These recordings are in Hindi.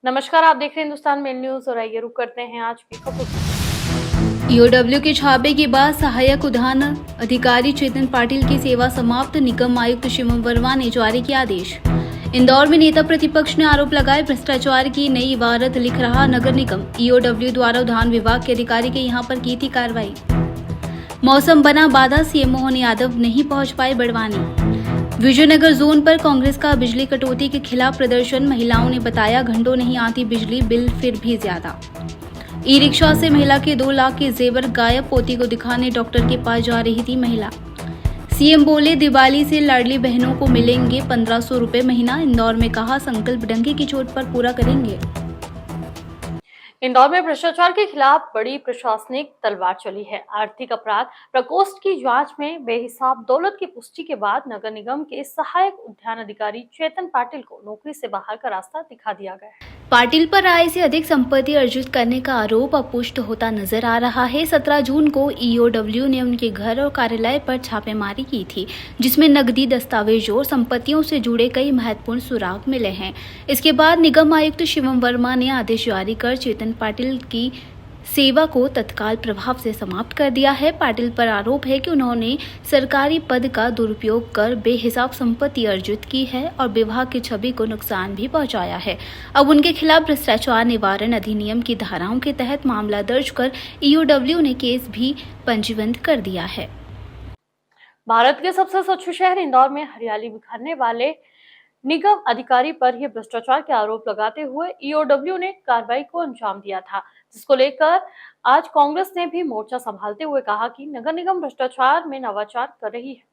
नमस्कार, आप देख रहे हैं हिंदुस्तान मेल न्यूज और आइए रुक करते हैं आज की खबरों। ईओडब्ल्यू के छापे के बाद सहायक उद्यान अधिकारी चेतन पाटिल की सेवा समाप्त, निगम आयुक्त शिवम वर्मा ने जारी किया आदेश। इंदौर में नेता प्रतिपक्ष ने आरोप लगाए भ्रष्टाचार की नई इबारत लिख रहा नगर निगम। ईओडब्ल्यू द्वारा उद्यान विभाग के अधिकारी के यहां पर की थी कार्रवाई। मौसम बना बाधा, सीएम मोहन यादव नहीं पहुंच पाए बड़वानी। विजयनगर जोन पर कांग्रेस का बिजली कटौती के खिलाफ प्रदर्शन, महिलाओं ने बताया घंटों नहीं आती बिजली, बिल फिर भी ज्यादा। ई रिक्शा से महिला के 2 लाख के जेवर गायब, पोती को दिखाने डॉक्टर के पास जा रही थी महिला। सीएम बोले दिवाली से लाडली बहनों को मिलेंगे 1500 रुपए महीना। इंदौर में कहा संकल्प डंके की चोट पर पूरा करेंगे। इंदौर में भ्रष्टाचार के खिलाफ बड़ी प्रशासनिक तलवार चली है। आर्थिक अपराध प्रकोष्ठ की जांच में बेहिसाब दौलत की पुष्टि के बाद नगर निगम के सहायक उद्यान अधिकारी चेतन पाटिल को नौकरी से बाहर का रास्ता दिखा दिया गया है। पाटिल पर आय से अधिक संपत्ति अर्जित करने का आरोप अब पुष्ट होता नजर आ रहा है। 17 जून को ईओडब्ल्यू ने उनके घर और कार्यालय पर छापेमारी की थी, जिसमें नकदी, दस्तावेजों और संपत्तियों से जुड़े कई महत्वपूर्ण सुराग मिले हैं। इसके बाद निगम आयुक्त शिवम वर्मा ने आदेश जारी कर चेतन पाटिल की सेवा को तत्काल प्रभाव से समाप्त कर दिया है। पाटिल पर आरोप है कि उन्होंने सरकारी पद का दुरुपयोग कर बेहिसाब संपत्ति अर्जित की है और विभाग की छवि को नुकसान भी पहुंचाया है। अब उनके खिलाफ भ्रष्टाचार निवारण अधिनियम की धाराओं के तहत मामला दर्ज कर ईओडब्ल्यू ने केस भी पंजीबद्ध कर दिया है। भारत के सबसे स्वच्छ शहर इंदौर में हरियाली बिखरने वाले निगम अधिकारी पर यह भ्रष्टाचार के आरोप लगाते हुए ईओडब्ल्यू ने कार्रवाई को अंजाम दिया था, जिसको लेकर आज कांग्रेस ने भी मोर्चा संभालते हुए कहा कि नगर निगम भ्रष्टाचार में नवाचार कर रही है।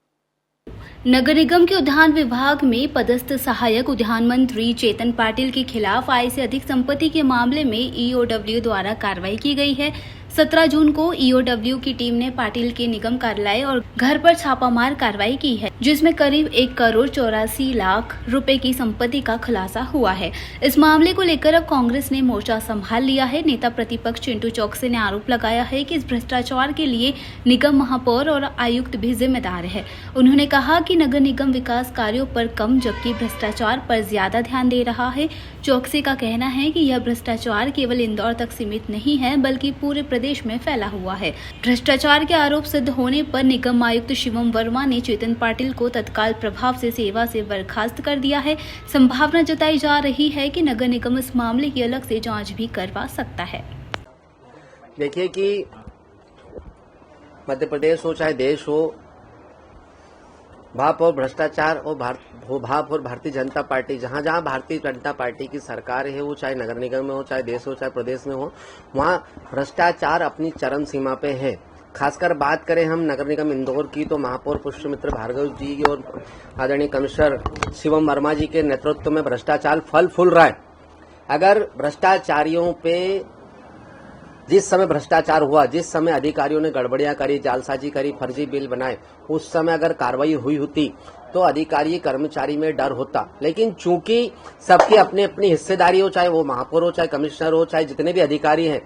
नगर निगम के उद्यान विभाग में पदस्थ सहायक उद्यान मंत्री चेतन पाटिल के खिलाफ आय से अधिक संपत्ति के मामले में ईओडब्ल्यू द्वारा कार्रवाई की गई है। 17 जून को ईओडब्ल्यू की टीम ने पाटिल के निगम कार्यालय और घर पर छापामार कार्रवाई की है, जिसमें करीब 1 करोड़ 84 लाख रुपए की संपत्ति का खुलासा हुआ है। इस मामले को लेकर अब कांग्रेस ने मोर्चा संभाल लिया है। नेता प्रतिपक्ष चिंटू चौकसे ने आरोप लगाया है कि इस भ्रष्टाचार के लिए निगम महापौर और आयुक्त भी जिम्मेदार है। उन्होंने कहा कि नगर निगम विकास कार्यों पर कम जबकि भ्रष्टाचार पर ज्यादा ध्यान दे रहा है। चौकसे का कहना है कि यह भ्रष्टाचार केवल इंदौर तक सीमित नहीं है, बल्कि पूरे प्रदेश में फैला हुआ है। भ्रष्टाचार के आरोप सिद्ध होने पर निगम आयुक्त शिवम वर्मा ने चेतन पाटिल को तत्काल प्रभाव से सेवा से बर्खास्त कर दिया है। संभावना जताई जा रही है कि नगर निगम इस मामले की अलग से जांच भी करवा सकता है। देखिए कि मध्य प्रदेश हो चाहे देश हो, भाप और भ्रष्टाचार और भाप और भारतीय जनता पार्टी, जहां जहां भारतीय जनता पार्टी की सरकार है, वो चाहे नगर निगम में हो, चाहे देश हो, चाहे प्रदेश में हो, वहां भ्रष्टाचार अपनी चरम सीमा पे है। खासकर बात करें हम नगर निगम इंदौर की, तो महापौर पुष्यमित्र भार्गव जी और आदरणीय कमिश्नर शिवम वर्मा जी के नेतृत्व में भ्रष्टाचार फल फूल रहा है। अगर भ्रष्टाचारियों पे जिस समय भ्रष्टाचार हुआ, जिस समय अधिकारियों ने गड़बड़ियां करी, जालसाजी करी, फर्जी बिल बनाए, उस समय अगर कार्रवाई हुई होती तो अधिकारी कर्मचारी में डर होता। लेकिन चूंकि सबकी अपनी अपनी हिस्सेदारी हो, चाहे वो महापौर हो, चाहे कमिश्नर हो, चाहे जितने भी अधिकारी हैं,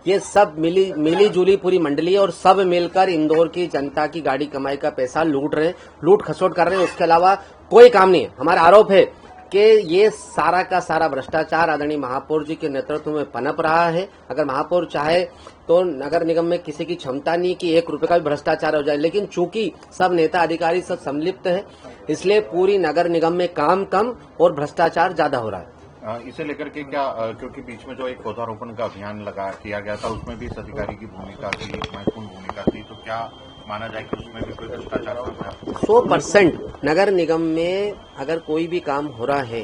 ये सब मिली जुली पूरी मंडली है और सब मिलकर इंदौर की जनता की गाड़ी कमाई का पैसा लूट रहे हैं, लूट खसोट कर रहे हैं। उसके अलावा कोई काम नहीं है। हमारा आरोप है कि ये सारा का सारा भ्रष्टाचार आदरणीय महापौर जी के नेतृत्व में पनप रहा है। अगर महापौर चाहे तो नगर निगम में किसी की क्षमता नहीं कि 1 रुपए का भी भ्रष्टाचार हो जाए, लेकिन चूंकि सब नेता अधिकारी सब सम्मिलित है, इसलिए पूरी नगर निगम में काम कम और भ्रष्टाचार ज्यादा हो रहा है। इसे लेकर के क्या, क्योंकि बीच में जो एक पौधारोपण का अभियान किया गया था, उसमें भी इस अधिकारी की भूमिका थी, महत्वपूर्ण भूमिका थी, तो क्या माना जाए कि उसमें भी कोई भ्रष्टाचार हो रहा है? 100% नगर निगम में अगर कोई भी काम हो रहा है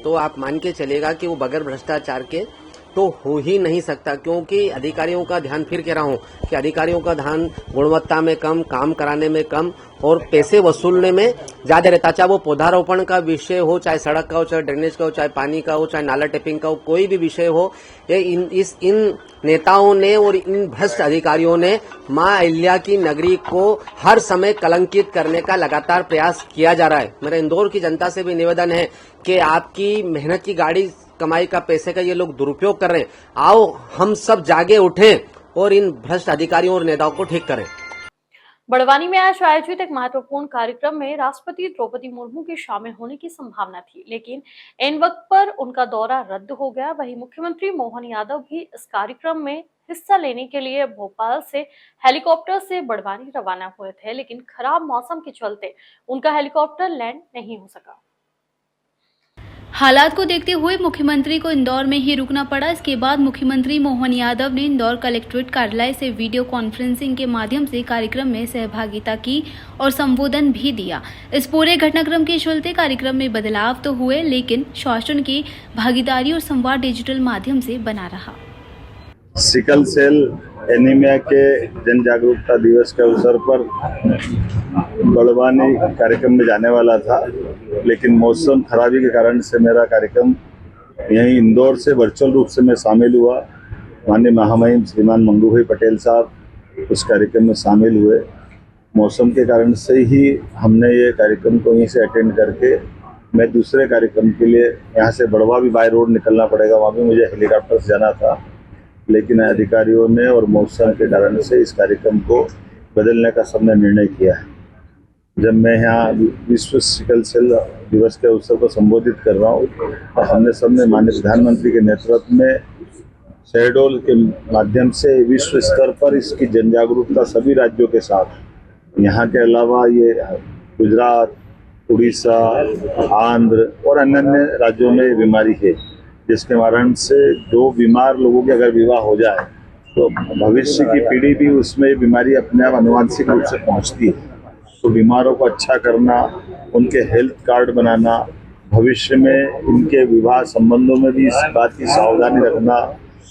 तो आप मान के चलेगा कि वो बगैर भ्रष्टाचार के तो हो ही नहीं सकता, क्योंकि अधिकारियों का ध्यान, फिर कह रहा हूं कि अधिकारियों का ध्यान गुणवत्ता में कम, काम कराने में कम और पैसे वसूलने में ज्यादा रहता। चाहे वो पौधारोपण का विषय हो, चाहे सड़क का हो, चाहे ड्रेनेज का हो, चाहे पानी का हो, चाहे नाला टेपिंग का हो, कोई भी विषय हो, ये इन नेताओं ने और इन भ्रष्ट अधिकारियों ने मां अहिल्या की नगरी को हर समय कलंकित करने का लगातार प्रयास किया जा रहा है। मेरा इंदौर की जनता से भी निवेदन है कि आपकी मेहनत की गाड़ी कमाई का पैसे का ये लोग दुरुपयोग कर रहे हैं। आओ हम सब जागे उठें और इन भ्रष्ट अधिकारियों और नेताओं को ठीक करें। बड़वानी में आज आयोजित एक महत्वपूर्ण कार्यक्रम में राष्ट्रपति द्रौपदी मुर्मू के शामिल होने की संभावना थी, लेकिन इन वक्त पर उनका दौरा रद्द हो गया। वहीं मुख्यमंत्री मोहन यादव भी इस कार्यक्रम में हिस्सा लेने के लिए भोपाल से हेलीकॉप्टर से बड़वानी रवाना हुए थे, लेकिन खराब मौसम के चलते उनका हेलीकॉप्टर लैंड नहीं हो सका। हालात को देखते हुए मुख्यमंत्री को इंदौर में ही रुकना पड़ा। इसके बाद मुख्यमंत्री मोहन यादव ने इंदौर कलेक्ट्रेट कार्यालय से वीडियो कॉन्फ्रेंसिंग के माध्यम से कार्यक्रम में सहभागिता की और संबोधन भी दिया। इस पूरे घटनाक्रम के चलते कार्यक्रम में बदलाव तो हुए, लेकिन शासन की भागीदारी और संवाद डिजिटल माध्यम से बना रहा। सिकल सेल एनीमिया के जन जागरूकता दिवस के अवसर पर बड़वानी कार्यक्रम में जाने वाला था, लेकिन मौसम खराबी के कारण से मेरा कार्यक्रम यहीं इंदौर से वर्चुअल रूप से मैं शामिल हुआ। माननीय महामहिम श्रीमान मंगू भाई पटेल साहब उस कार्यक्रम में शामिल हुए। मौसम के कारण से ही हमने ये कार्यक्रम को यहीं से अटेंड करके मैं दूसरे कार्यक्रम के लिए यहाँ से बड़वा भी बाय रोड निकलना पड़ेगा, वहाँ भी मुझे हेलीकॉप्टर से जाना था, लेकिन अधिकारियों ने और मौसम के कारण से इस कार्यक्रम को बदलने का सबने निर्णय किया है। जब मैं यहाँ विश्व सिकल सेल दिवस के अवसर को संबोधित कर रहा हूँ, तो हमने सबने माननीय प्रधानमंत्री के नेतृत्व में शहडोल के माध्यम से विश्व स्तर पर इसकी जन जागरूकता सभी राज्यों के साथ, यहाँ के अलावा ये गुजरात, उड़ीसा, आंध्र और अन्य राज्यों में ये बीमारी है, जिसके कारण से दो बीमार लोगों के अगर विवाह हो जाए तो भविष्य की पीढ़ी भी उसमें ये बीमारी अपने आप आनुवांशिक रूप से पहुंचती है। तो बीमारों को अच्छा करना, उनके हेल्थ कार्ड बनाना, भविष्य में इनके विवाह संबंधों में भी इस बात की सावधानी रखना,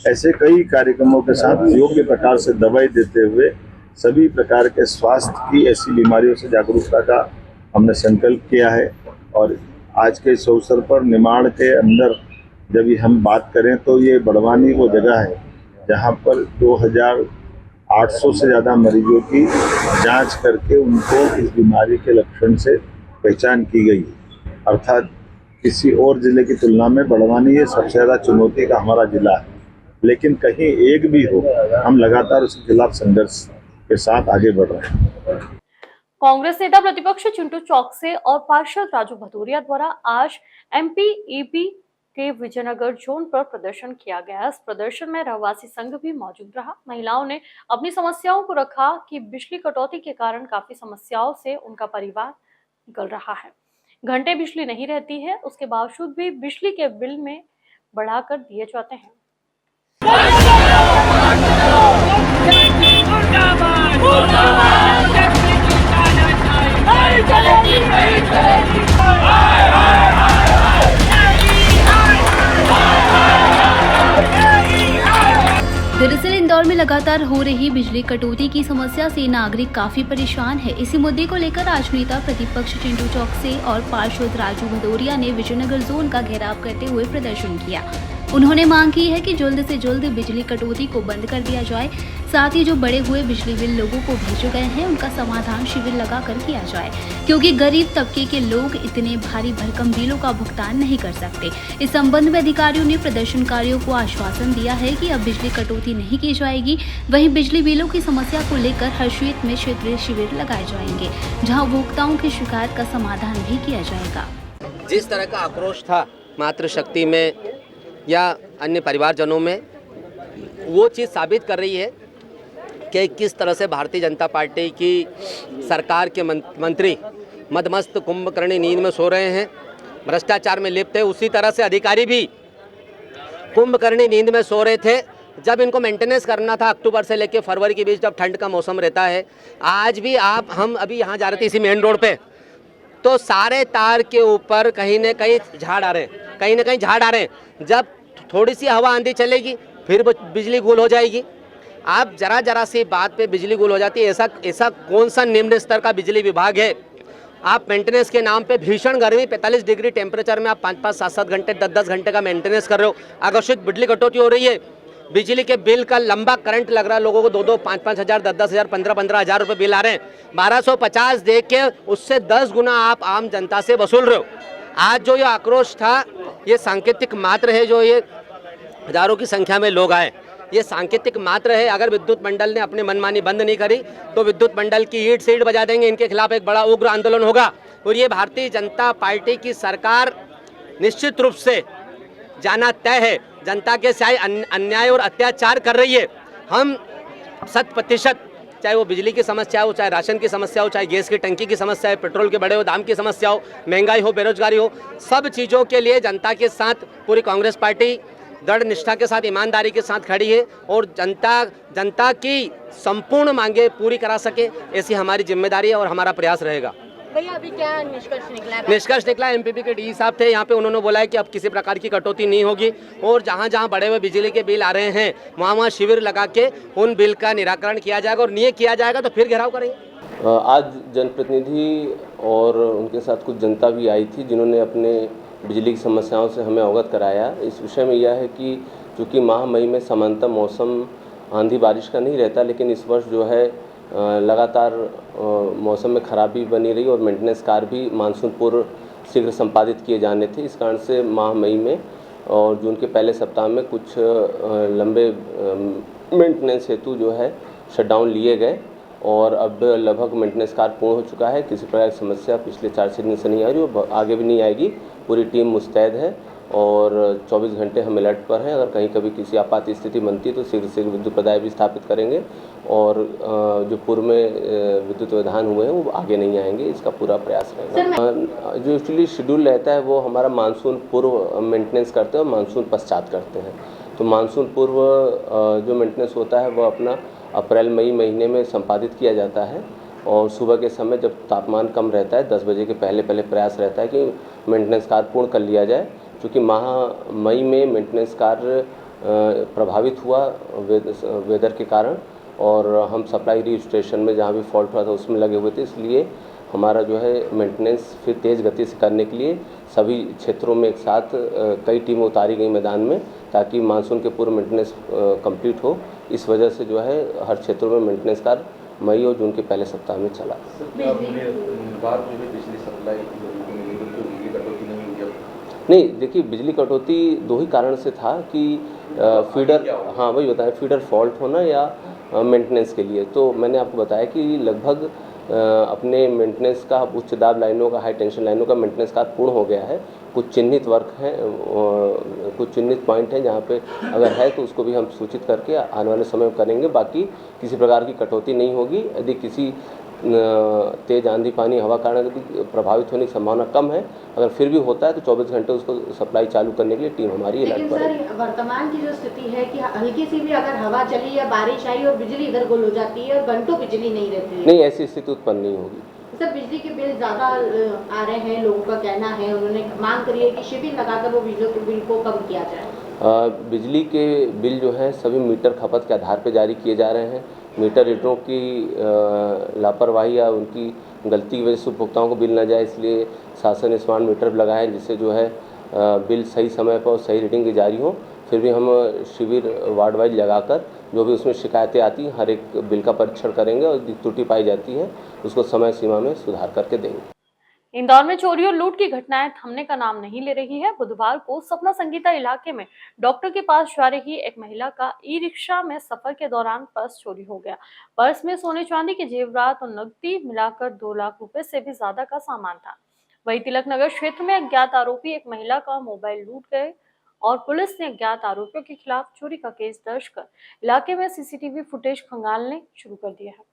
ऐसे कई कार्यक्रमों के साथ योग्य प्रकार से दवाई देते हुए सभी प्रकार के स्वास्थ्य की ऐसी बीमारियों से जागरूकता का हमने संकल्प किया है। और आज के इस अवसर पर निमाड़ के अंदर जब हम बात करें तो ये बड़वानी वो जगह है जहाँ पर 2800 से ज़्यादा मरीजों की जांच करके उनको इस बीमारी के लक्षण से पहचान की गई। अर्थात किसी और ज़िले की तुलना में बड़वानी ये सबसे ज़्यादा चुनौती का हमारा ज़िला है, लेकिन कहीं एक भी हो हम लगातार उसके खिलाफ संघर्ष के साथ आगे बढ़ रहे हैं। कांग्रेस नेता प्रतिपक्ष चिंटू चौकसे और पार्षद राजू भदौरिया द्वारा आज एमपीईपी के विजयनगर जोन पर प्रदर्शन किया गया। इस प्रदर्शन में रहवासी संघ भी मौजूद रहा। महिलाओं ने अपनी समस्याओं को रखा कि बिजली कटौती के कारण काफी समस्याओं से उनका परिवार निकल रहा है। घंटे बिजली नहीं रहती है, उसके बावजूद भी बिजली के बिल में बढ़ाकर दिए जाते हैं। दरअसल इंदौर में लगातार हो रही बिजली कटौती की समस्या से नागरिक काफी परेशान है। इसी मुद्दे को लेकर आज नेता प्रतिपक्ष चिंटू चौकसे और पार्षद राजू भदौरिया ने विजयनगर जोन का घेराव करते हुए प्रदर्शन किया। उन्होंने मांग की है कि जल्द से जल्द बिजली कटौती को बंद कर दिया जाए, साथ ही जो बड़े हुए बिजली बिल लोगों को भेजे गए हैं उनका समाधान शिविर लगाकर किया जाए, क्योंकि गरीब तबके के लोग इतने भारी भरकम बिलों का भुगतान नहीं कर सकते। इस संबंध में अधिकारियों ने प्रदर्शनकारियों को आश्वासन दिया है कि अब बिजली कटौती नहीं की जाएगी। वहीं बिजली बिलों की समस्या को लेकर हर क्षेत्र में क्षेत्रीय शिविर लगाए जाएंगे, जहाँ उपभोक्ताओं की शिकायत का समाधान भी किया जाएगा। जिस तरह का आक्रोश था मातृशक्ति में या अन्य परिवारजनों में, वो चीज़ साबित कर रही है कि किस तरह से भारतीय जनता पार्टी की सरकार के मंत्री मदमस्त कुंभकर्णी नींद में सो रहे हैं, भ्रष्टाचार में लिप्त है। उसी तरह से अधिकारी भी कुंभकर्णी नींद में सो रहे थे जब इनको मेंटेनेंस करना था अक्टूबर से लेकर फरवरी के बीच, जब ठंड का मौसम रहता है। आज भी हम अभी यहाँ जा रहे थे इसी मेन रोड पे, तो सारे तार के ऊपर कहीं न कहीं झाड़ आ रहे हैं, कहीं ना कहीं झाड़ आ रहे हैं। जब थोड़ी सी हवा आंधी चलेगी फिर बिजली गुल हो जाएगी। आप जरा सी बात पे बिजली गुल हो जाती है। ऐसा कौन सा निम्न स्तर का बिजली विभाग है? आप मेंटेनेंस के नाम पे भीषण गर्मी 45 डिग्री टेम्परेचर में आप 5-5, 7-7 घंटे 10-10 घंटे का मेंटेनेंस कर रहे हो। आकस्मिक बिजली कटौती हो रही है, बिजली के बिल का लंबा करंट लग रहा है, लोगों को 2-2, 5-5 हज़ार, 10-10 हज़ार, 15-15 हज़ार रुपये बिल आ रहे हैं। 1250 दे के उससे 10 गुना आप आम जनता से वसूल रहे हो। आज जो ये आक्रोश था ये सांकेतिक मात्र है, जो ये हजारों की संख्या में लोग आए। ये सांकेतिक मात्र है। अगर विद्युत मंडल ने अपनी मनमानी बंद नहीं करी तो विद्युत मंडल की ईंट सीट बजा देंगे। इनके खिलाफ एक बड़ा उग्र आंदोलन होगा और ये भारतीय जनता पार्टी की सरकार निश्चित रूप से जाना तय है। जनता के साथ अन्याय और अत्याचार कर रही है। हम 100%, चाहे वो बिजली की समस्या हो, चाहे राशन की समस्या हो, चाहे गैस की टंकी की समस्या है, पेट्रोल के बढ़े हुए दाम की समस्या हो, महंगाई हो, बेरोजगारी हो, सब चीज़ों के लिए जनता के साथ पूरी कांग्रेस पार्टी दृढ़ निष्ठा के साथ, ईमानदारी के साथ खड़ी है और जनता की संपूर्ण मांगे पूरी करा सके, ऐसी हमारी जिम्मेदारी है और हमारा प्रयास रहेगा। भैया अभी क्या निष्कर्ष निकला है? निष्कर्ष निकला, एमपीपी के डी साहब थे यहाँ पे, उन्होंने बोला है कि अब किसी प्रकार की कटौती नहीं होगी और जहाँ जहाँ बड़े हुए बिजली के बिल आ रहे हैं वहाँ शिविर लगा के उन बिल का निराकरण किया जाएगा और नहीं किया जाएगा तो फिर घेराव करेंगे। आज जनप्रतिनिधि और उनके साथ कुछ जनता भी आई थी जिन्होंने अपने बिजली की समस्याओं से हमें अवगत कराया। इस विषय में यह है कि चूँकि माह मई में सामान्यतः मौसम आंधी बारिश का नहीं रहता, लेकिन इस वर्ष जो है लगातार मौसम में खराबी बनी रही और मेंटेनेंस कार्य भी मानसून पूर्व शीघ्र संपादित किए जाने थे। इस कारण से माह मई में और जून के पहले सप्ताह में कुछ लंबे मेंटेनेंस हेतु जो है शटडाउन लिए गए और अब लगभग मेंटेनेंस कार्य पूर्ण हो चुका है। किसी प्रकार की समस्या पिछले 4 दिन से नहीं आ रही और आगे भी नहीं आएगी। पूरी टीम मुस्तैद है और 24 घंटे हम अलर्ट पर हैं। अगर कहीं कभी किसी आपात स्थिति बनती है तो शीघ्र से विद्युत प्रदाय भी स्थापित करेंगे और जो पूर्व में विद्युत व्यवधान हुए हैं वो आगे नहीं आएंगे, इसका पूरा प्रयास रहेगा। जो एक्चुअली शेड्यूल रहता है वो हमारा मानसून पूर्व मेंटेनेंस करते हैं और मानसून पश्चात करते हैं। तो मानसून पूर्व जो मेंटेनेंस होता है वो अपना अप्रैल मई महीने में संपादित किया जाता है और सुबह के समय जब तापमान कम रहता है 10 बजे के पहले प्रयास रहता है कि मेंटेनेंस कार्य पूर्ण कर लिया जाए। क्योंकि माह मई में मेंटेनेंस कार्य प्रभावित हुआ वेदर के कारण और हम सप्लाई रजिस्ट्रेशन में जहाँ भी फॉल्ट हुआ था उसमें लगे हुए थे, इसलिए हमारा जो है मेंटेनेंस फिर तेज़ गति से करने के लिए सभी क्षेत्रों में एक साथ कई टीमें उतारी गई मैदान में ताकि मानसून के पूर्व मेंटेनेंस कंप्लीट हो। इस वजह से जो है हर क्षेत्रों में मेंटेनेंस कार्य मई और जून के पहले सप्ताह में चला। नहीं, देखिए बिजली कटौती 2 ही कारण से था कि फीडर, हाँ वही बताया, फीडर फॉल्ट होना या मेंटेनेंस के लिए। तो मैंने आपको बताया कि लगभग अपने मेंटेनेंस का उच्च दाब लाइनों का, हाई टेंशन लाइनों का मेंटेनेंस कार्य पूर्ण हो गया है। कुछ चिन्हित वर्क हैं, कुछ चिन्हित पॉइंट हैं जहाँ पे अगर है तो उसको भी हम सूचित करके आने वाले समय में करेंगे। बाकी किसी प्रकार की कटौती नहीं होगी। यदि किसी तेज आंधी पानी हवा कारण प्रभावित होने की संभावना कम है, अगर फिर भी होता है तो 24 घंटे उसको सप्लाई चालू करने के लिए टीम हमारी अलर्ट पर है। लेकिन सर वर्तमान की जो स्थिति है कि हल्की सी भी अगर हवा चली या बारिश आई और बिजली इधर गुल हो जाती है और घंटों बिजली नहीं रहती है। नहीं, ऐसी स्थिति उत्पन्न नहीं होगी। सर बिजली के बिल ज़्यादा आ रहे हैं, लोगों का कहना है, उन्होंने मांग करी है कि शिविर लगाकर वो बिजली के बिल को कम किया जाए। बिजली के बिल जो है सभी मीटर खपत के आधार पर जारी किए जा रहे हैं। मीटर रीडरों की लापरवाही या उनकी गलती की वजह से उपभोक्ताओं को बिल न जाए, इसलिए शासन ने स्मार्ट मीटर लगाए जिससे जो है बिल सही समय पर और सही रीडिंग की जारी हो। फिर भी हम शिविर वार्ड वाइज लगाकर जो भी उसमें शिकायतें आती हैं हर एक बिल का परीक्षण करेंगे और त्रुटि पाई जाती है उसको समय सीमा में सुधार करके देंगे। इंदौर में चोरी और लूट की घटनाएं थमने का नाम नहीं ले रही है। बुधवार को सपना संगीता इलाके में डॉक्टर के पास जा रही एक महिला का ई रिक्शा में सफर के दौरान पर्स चोरी हो गया। पर्स में सोने चांदी के जेवरात और नकदी मिलाकर 2 लाख रुपए से भी ज्यादा का सामान था। वहीं तिलक नगर क्षेत्र में अज्ञात आरोपी एक महिला का मोबाइल लूट गए और पुलिस ने अज्ञात आरोपियों के खिलाफ चोरी का केस दर्ज कर इलाके में सीसीटीवी फुटेज खंगालने शुरू कर दिया है।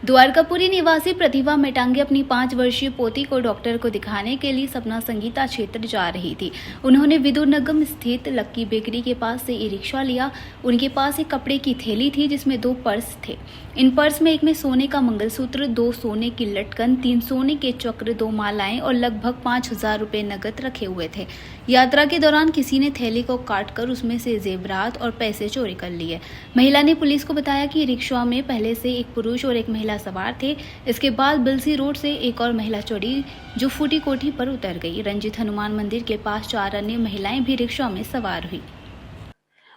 द्वारकापुरी निवासी प्रतिभा मेटांगे अपनी 5 वर्षीय पोती को डॉक्टर को दिखाने के लिए सपना संगीता क्षेत्र जा रही थी। उन्होंने विदुरनगम स्थित लक्की बेकरी के पास से ई रिक्शा लिया। उनके पास एक कपड़े की थैली थी जिसमें 2 पर्स थे। इन पर्स में एक में सोने का मंगलसूत्र, 2 सोने की लटकन, 3 सोने के चक्र, 2 मालाएं और लगभग 5,000 रुपए नकद रखे हुए थे। यात्रा के दौरान किसी ने थैली को काटकर उसमें से जेवरात और पैसे चोरी कर लिए। महिला ने पुलिस को बताया कि रिक्शा में पहले से एक पुरुष और एक महिला सवार थे। इसके बाद बिलसी रोड से एक और महिला चढ़ी जो फूटी कोठी पर उतर गई। रंजित हनुमान मंदिर के पास 4 अन्य महिलाएं भी रिक्शा में सवार हुई।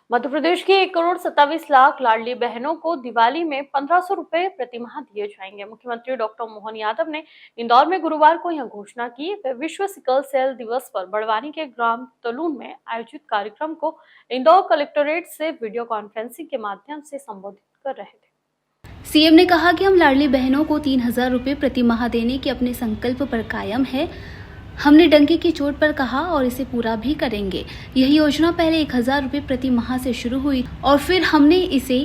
मध्य प्रदेश की 1,27,00,000 लाडली बहनों को दिवाली में 1,500 रुपए प्रति माह दिए जाएंगे। मुख्यमंत्री डॉक्टर मोहन यादव ने इंदौर में गुरुवार को यह घोषणा की। वे विश्व सिकल सेल दिवस पर बड़वानी के ग्राम तलून में आयोजित कार्यक्रम को इंदौर कलेक्टोरेट से वीडियो कॉन्फ्रेंसिंग के माध्यम से संबोधित कर रहे थे। सीएम ने कहा कि हम लाडली बहनों को 3,000 रुपए प्रति माह देने के अपने संकल्प पर कायम है। हमने डंके की चोट पर कहा और इसे पूरा भी करेंगे। यह योजना पहले 1,000 रुपए प्रति माह से शुरू हुई और फिर हमने इसे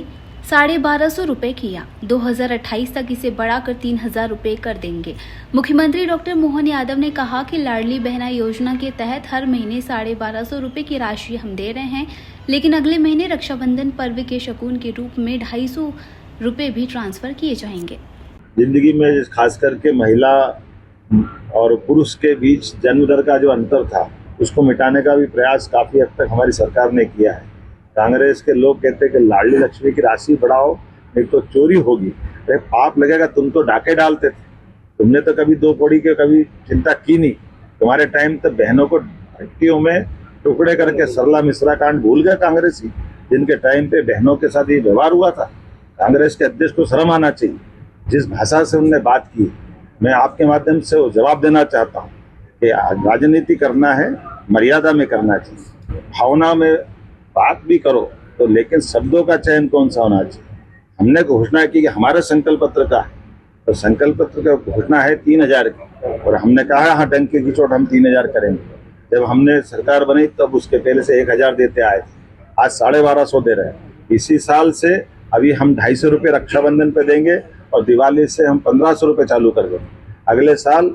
1,250 रुपए किया। 2028 तक इसे बढ़ाकर 3,000 रुपए कर देंगे। मुख्यमंत्री डॉक्टर मोहन यादव ने कहा कि लाडली बहना योजना के तहत हर महीने 1,250 रुपए की राशि हम दे रहे हैं, लेकिन अगले महीने रक्षाबंधन पर्व के शगुन के रूप में 250 रुपए भी ट्रांसफर किए जाएंगे। जिंदगी में खास करके महिला और पुरुष के बीच जन्म दर का जो अंतर था उसको मिटाने का भी प्रयास काफ़ी हद तक हमारी सरकार ने किया है। कांग्रेस के लोग कहते हैं कि लाडली लक्ष्मी की राशि बढ़ाओ नहीं तो चोरी होगी। अरे पाप लगेगा, तुम तो डाके डालते थे, तुमने तो कभी 2 कौड़ी के कभी चिंता की नहीं। तुम्हारे टाइम तक बहनों को हट्टियों में टुकड़े करके सरला मिश्रा कांड भूल गए कांग्रेसी, जिनके टाइम पे बहनों के साथ ये व्यवहार हुआ था। कांग्रेस के अध्यक्ष को शर्म आना चाहिए। जिस भाषा से उन्होंने बात की, मैं आपके माध्यम से जवाब देना चाहता हूँ कि राजनीति करना है, मर्यादा में करना चाहिए। भावना में बात भी करो तो, लेकिन शब्दों का चयन कौन सा होना चाहिए। हमने घोषणा की कि हमारे संकल्प पत्र का है, तो संकल्प पत्र का घोषणा है 3,000 की, और हमने कहा हाँ डंके की चोट हम 3,000 करेंगे। जब हमने सरकार बनी तब उसके पहले से 1,000 देते आए थे, आज 1,250 दे रहे हैं। इसी साल से अभी हम 250 रुपये रक्षाबंधन पे देंगे और दिवाली से हम 1,500 रुपये चालू कर देंगे। अगले साल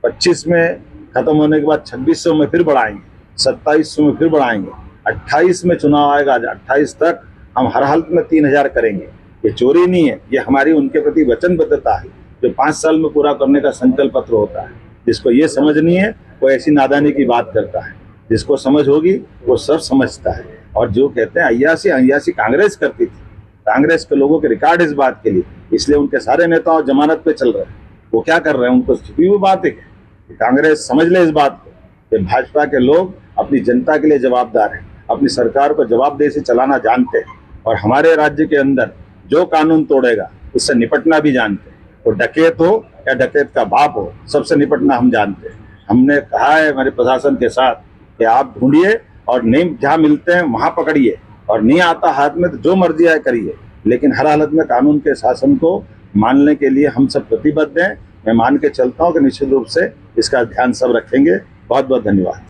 25 में खत्म होने के बाद 2,600 में फिर बढ़ाएंगे, 2,700 में फिर बढ़ाएंगे, 28 में चुनाव आएगा, 28 तक हम हर हालत में 3,000 करेंगे। ये चोरी नहीं है, ये हमारी उनके प्रति वचनबद्धता है जो 5 साल में पूरा करने का संकल्प पत्र होता है। जिसको ये समझ नहीं है वो ऐसी नादानी की बात करता है, जिसको समझ होगी वो सब समझता है। और जो कहते हैं अय्यासी कांग्रेस करती थी, कांग्रेस के लोगों के रिकॉर्ड इस बात के लिए, इसलिए उनके सारे नेताओं जमानत पे चल रहे हैं। वो क्या कर रहे हैं, उनको छिपी हुई बात है। कांग्रेस समझ ले इस बात को कि भाजपा के लोग अपनी जनता के लिए जवाबदार हैं, अपनी सरकार को जवाबदेही से चलाना जानते हैं, और हमारे राज्य के अंदर जो कानून तोड़ेगा उससे निपटना भी जानते हैं। वो डकैत हो या डकैत का बाप हो, सबसे निपटना हम जानते हैं। हमने कहा है हमारे प्रशासन के साथ कि आप ढूंढिए और नहीं जहाँ मिलते हैं वहाँ पकड़िए, और नहीं आता हाथ में तो जो मर्जी आए करिए, लेकिन हर हालत में कानून के शासन को मानने के लिए हम सब प्रतिबद्ध हैं। मैं मान के चलता हूँ कि निश्चित रूप से इसका ध्यान सब रखेंगे। बहुत बहुत धन्यवाद।